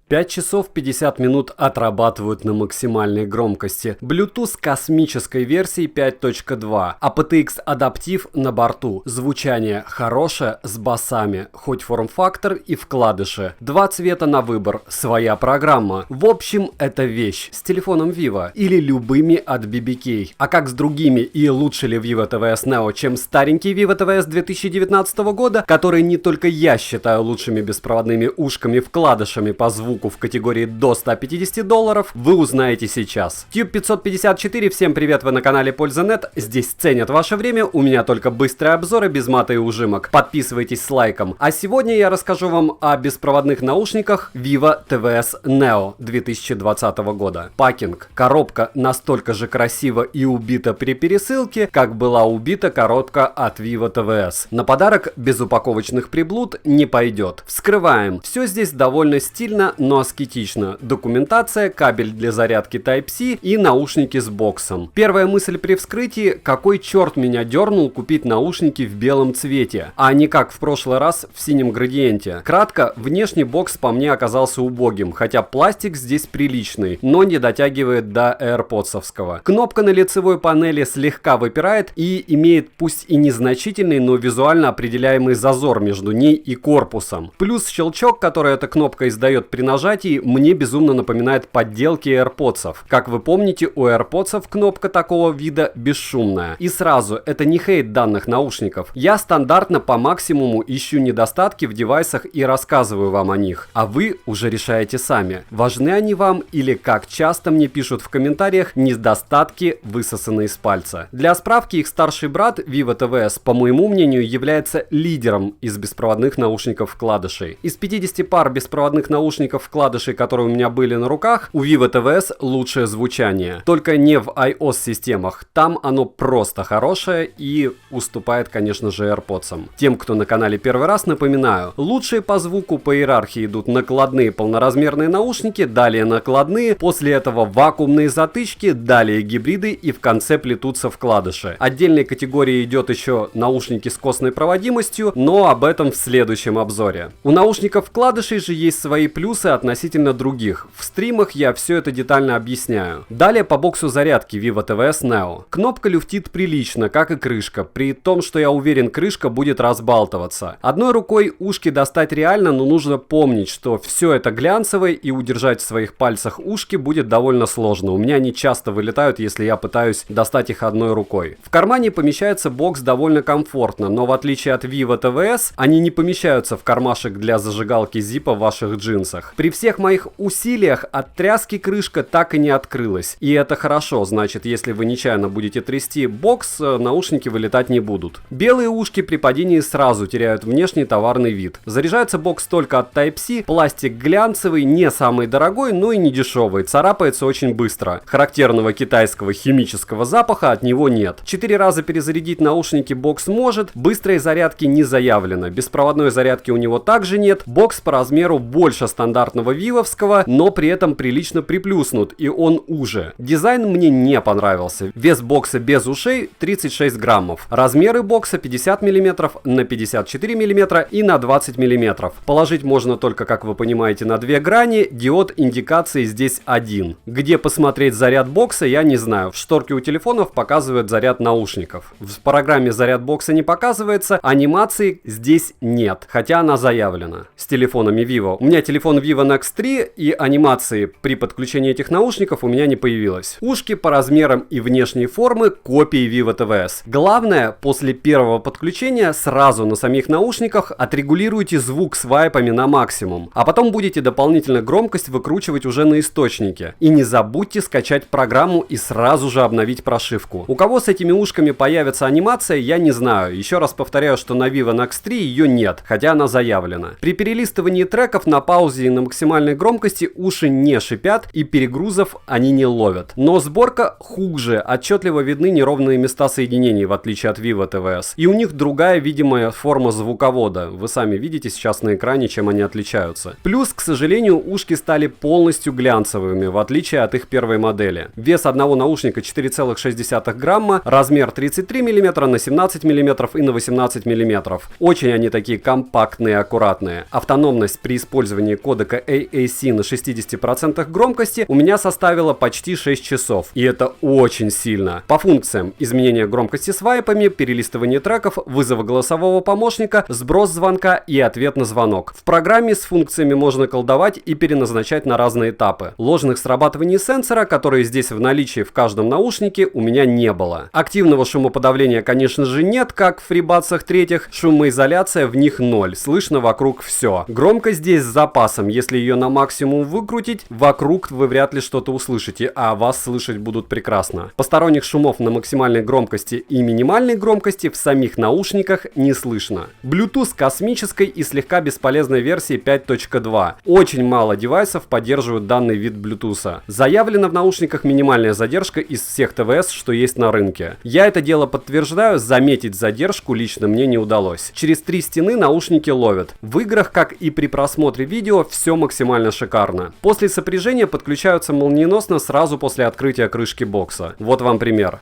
5 часов 50 минут отрабатывают на максимальной громкости. Bluetooth космической версии 5.2. aptX адаптив на борту. Звучание хорошее с басами. Хоть форм-фактор и вкладыши. 2 цвета на выбор. Своя программа. В общем, это вещь. С телефоном Vivo. Или любыми от BBK. А как с другими и лучше ли Vivo TVS Neo, чем старенький Vivo TVS 2019 года, который не только я считаю лучшими беспроводными ушками-вкладышами по звуку в категории до $150, вы узнаете сейчас. Tube 554, всем привет, вы на канале Польза.нет. Здесь ценят ваше время, у меня только быстрые обзоры без мата и ужимок. Подписывайтесь с лайком. А сегодня я расскажу вам о беспроводных наушниках Vivo TVS Neo 2020 года. Пакинг. Коробка настолько же красива и убита при пересылке, как была убита коробка от Vivo TVS. На подарок без упаковочных приблуд не пойдет. Вскрываем. Все здесь довольно стильно, но аскетично. Документация, кабель для зарядки Type-C и наушники с боксом. Первая мысль при вскрытии: какой черт меня дернул купить наушники в белом цвете, а не как в прошлый раз в синем градиенте. Кратко, внешний бокс по мне оказался убогим, хотя пластик здесь приличный, но не дотягивает до AirPods-овского. Кнопка на лицевой панели слегка выпирает и имеет пусть и незначительный, но визуально определяемый зазор между ней и корпусом. Плюс щелчок, который эта кнопка издает при нажатии, мне безумно напоминает подделки AirPods. Как вы помните, у AirPods кнопка такого вида бесшумная. И сразу, это не хейт данных наушников. Я стандартно по максимуму ищу недостатки в девайсах и рассказываю вам о них. А вы уже решаете сами, важны они вам или, как часто мне пишут в комментариях, недостатки высосаны из пальца. Для справки, их старший брат Vivo TVS, по моему мнению, является лидером из беспроводных наушников-вкладышей. Из 50 пар беспроводных наушников-вкладышей, которые у меня были на руках, у Vivo TVS лучшее звучание. Только не в iOS-системах. Там оно просто хорошее и уступает, конечно же, AirPods. Тем, кто на канале первый раз, напоминаю, лучшие по звуку по иерархии идут накладные полноразмерные наушники, далее накладные, после этого вакуумные затычки, далее гибриды и в конце плетутся вкладыши. Отдельной категорией идет еще наушники с костной проводимостью, но об этом в следующем обзоре. У наушников вкладышей же есть свои плюсы относительно других. В стримах я все это детально объясняю. Далее по боксу зарядки Vivo TVS Neo. Кнопка люфтит прилично, как и крышка, при том, что я уверен, крышка будет разбалтываться. Одной рукой ушки достать реально, но нужно помнить, что все это глянцевое и удержать в своих пальцах ушки будет довольно сложно. У меня они часто вылетают, если я пытаюсь достать их одной рукой. В кармане помещается бокс довольно комфортно, но в отличие от Vivo TVS, они не помещаются в кармашек для зажигалки зипа в ваших джинсах. При всех моих усилиях от тряски крышка так и не открылась. И это хорошо, значит, если вы нечаянно будете трясти бокс, наушники вылетать не будут. Белые ушки при падении сразу теряют внешний товарный вид. Заряжается бокс только от Type-C, пластик глянцевый, не самый дорогой, но и не дешевый, царапается очень быстро. Характерного китайского химического запаха от него нет. 4 раза перезарядить наушники бокс может, быстрой зарядки не заявлено, беспроводной зарядки у него также нет, бокс по размеру больше стандартного вивовского, но при этом прилично приплюснут, и он уже. Дизайн мне не понравился. Вес бокса без ушей 36 граммов. Размеры бокса 50 мм на 54 мм и на 20 мм. Положить можно только, как вы понимаете, на 2 грани. Диод индикации здесь один. Где посмотреть заряд бокса, я не знаю. В шторке у телефонов показывает заряд наушников. В программе заряд бокса не показывается, анимации здесь нет, хотя она заявлена. С телефонами Vivo. У меня телефон Vivo Nex 3, и анимации при подключении этих наушников у меня не появилось. Ушки по размерам и внешней формы копии Vivo TVS. Главное, после первого подключения сразу на самих наушниках отрегулируйте звук свайпами на максимум, а потом будете дополнительно громкость выкручивать уже на источнике. И не забудьте скачать программу и сразу же обновить прошивку. У кого с этими ушками появится анимация, я не знаю. Еще раз повторяю, что на Vivo Nex 3 ее нет, хотя она заявлена. При перелистывании треков на паузе и на максимальной громкости уши не шипят и перегрузов они не ловят. Но сборка хуже, отчетливо видны неровные места соединений, в отличие от Vivo TVS. И у них другая видимая форма звуковода. Вы сами видите сейчас на экране, чем они отличаются. Плюс, к сожалению, ушки стали полностью глянцевыми, в отличие от их первой модели. Вес одного наушника 4,6 грамма, размер 33 мм на 17 мм и на 18 мм. Очень они такие компактные, аккуратные. Автономность при использовании кодека кодека AAC на 60% громкости у меня составила почти 6 часов. И это очень сильно. По функциям: изменение громкости свайпами, перелистывание треков, вызова голосового помощника, сброс звонка и ответ на звонок. В программе с функциями можно колдовать и переназначать на разные этапы. Ложных срабатываний сенсора, которые здесь в наличии в каждом наушнике, у меня не было. Активного шумоподавления, конечно же, нет, как в FreeBuds третьих. Шумоизоляция в них 0. Слышно вокруг все. Громкость здесь с запасом. Если ее на максимум выкрутить, вокруг вы вряд ли что-то услышите, а вас слышать будут прекрасно. Посторонних шумов на максимальной громкости и минимальной громкости в самих наушниках не слышно. Bluetooth космической и слегка бесполезной версии 5.2. Очень мало девайсов поддерживают данный вид Bluetooth. Заявлена в наушниках минимальная задержка из всех ТВС, что есть на рынке. Я это дело подтверждаю, заметить задержку лично мне не удалось. Через 3 стены наушники ловят. В играх, как и при просмотре видео, все максимально шикарно. После сопряжения подключаются молниеносно сразу после открытия крышки бокса. Вот вам пример.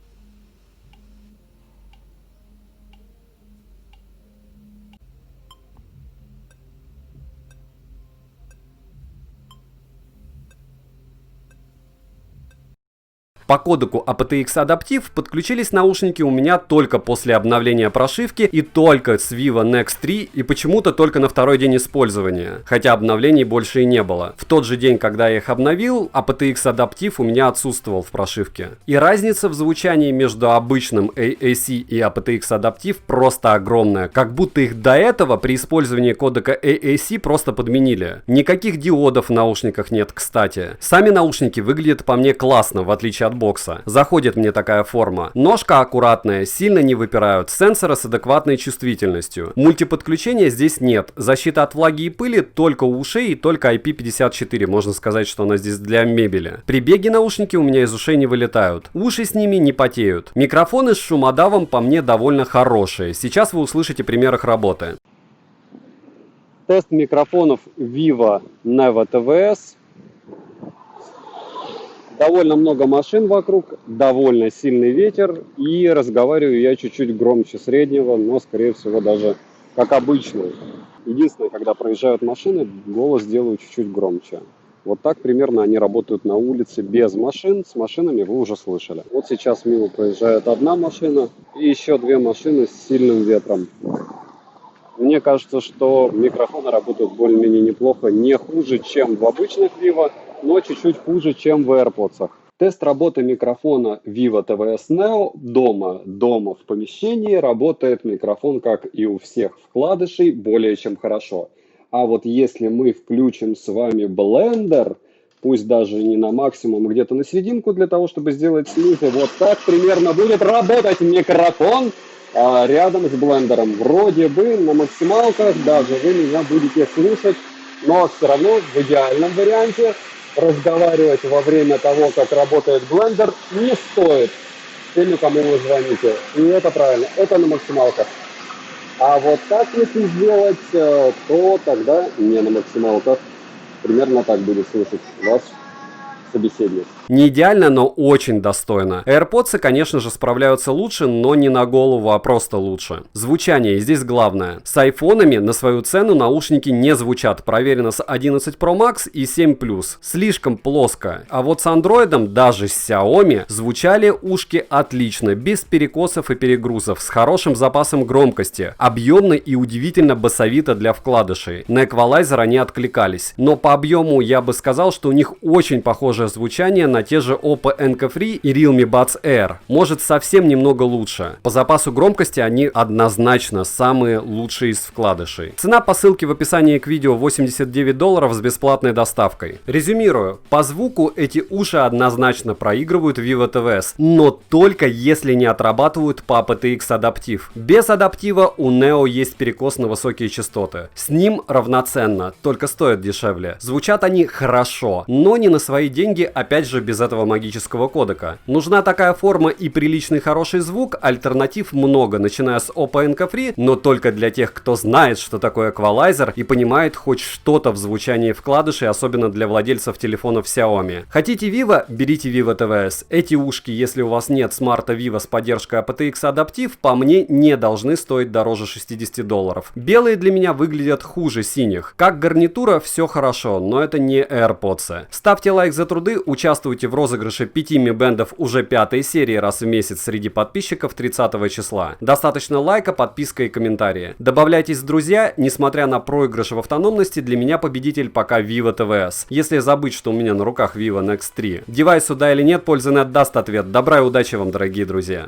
По кодеку aptX Adaptive подключились наушники у меня только после обновления прошивки и только с Vivo Nex 3 и почему-то только на второй день использования, хотя обновлений больше и не было. В тот же день, когда я их обновил, aptX Adaptive у меня отсутствовал в прошивке. И разница в звучании между обычным AAC и aptX Adaptive просто огромная, как будто их до этого при использовании кодека AAC просто подменили. Никаких диодов в наушниках нет, кстати. Сами наушники выглядят по мне классно, в отличие от бокса. Заходит мне такая форма. Ножка аккуратная, сильно не выпирают, сенсоры с адекватной чувствительностью. Мультиподключения здесь нет. Защита от влаги и пыли только у ушей и только IP54. Можно сказать, что она здесь для мебели. При беге наушники у меня из ушей не вылетают. Уши с ними не потеют. Микрофоны с шумодавом по мне довольно хорошие. Сейчас вы услышите пример их работы. Тест микрофонов Vivo Nevo TVS. Довольно много машин вокруг, довольно сильный ветер, и разговариваю я чуть-чуть громче среднего, но, скорее всего, даже как обычно. Единственное, когда проезжают машины, голос делаю чуть-чуть громче. Вот так примерно они работают на улице без машин. С машинами вы уже слышали. Вот сейчас мимо проезжает одна машина и еще 2 машины с сильным ветром. Мне кажется, что микрофоны работают более-менее неплохо, не хуже, чем в обычных Vivo, но чуть-чуть хуже, чем в AirPods. Тест работы микрофона Vivo TVS Neo дома. Дома в помещении работает микрофон, как и у всех вкладышей, более чем хорошо. А вот если мы включим с вами Blender, пусть даже не на максимум, где-то на серединку, для того, чтобы сделать снизу, вот так примерно будет работать микрофон рядом с блендером. Вроде бы на максималках даже вы меня будете слушать, но все равно в идеальном варианте разговаривать во время того, как работает блендер, не стоит теми, кому вы звоните. И это правильно, это на максималках. А вот так, если сделать, то тогда не на максималках. Примерно так будет слышать вас собеседник. Не идеально, но очень достойно. AirPods, конечно же, справляются лучше, но не на голову, а просто лучше. Звучание здесь главное. С айфонами на свою цену наушники не звучат. Проверено с 11 Pro Max и 7 Plus. Слишком плоско. А вот с Android, даже с Xiaomi, звучали ушки отлично, без перекосов и перегрузов, с хорошим запасом громкости, объемно и удивительно басовито для вкладышей. На эквалайзер они откликались. Но по объему я бы сказал, что у них очень похожее звучание на те же Oppo Enco Free и Realme Buds Air. Может, совсем немного лучше. По запасу громкости они однозначно самые лучшие из вкладышей. Цена по ссылке в описании к видео $89 с бесплатной доставкой. Резюмирую. По звуку эти уши однозначно проигрывают Vivo TVS, но только если не отрабатывают по aptX Adaptive. Без адаптива у Neo есть перекос на высокие частоты. С ним равноценно, только стоят дешевле. Звучат они хорошо, но не на свои деньги деньги, опять же без этого магического кодека. Нужна такая форма и приличный хороший звук, альтернатив много, начиная с Oppo Enco Free, но только для тех, кто знает, что такое эквалайзер и понимает хоть что-то в звучании вкладышей, особенно для владельцев телефонов Xiaomi. Хотите Vivo? Берите Vivo TVS. Эти ушки, если у вас нет смарта Vivo с поддержкой aptX Adaptive, по мне не должны стоить дороже $60. Белые для меня выглядят хуже синих. Как гарнитура все хорошо, но это не AirPods. Ставьте лайк за труды, участвуйте в розыгрыше 5 Mi Band'ов уже 5-й серии раз в месяц среди подписчиков 30 числа. Достаточно лайка, подписка и комментария. Добавляйтесь в друзья, несмотря на проигрыш в автономности, для меня победитель пока Vivo TVS. Если забыть, что у меня на руках Vivo Nex 3. Девайс сюда или нет, пользы не даст ответ. Добра и удачи вам, дорогие друзья.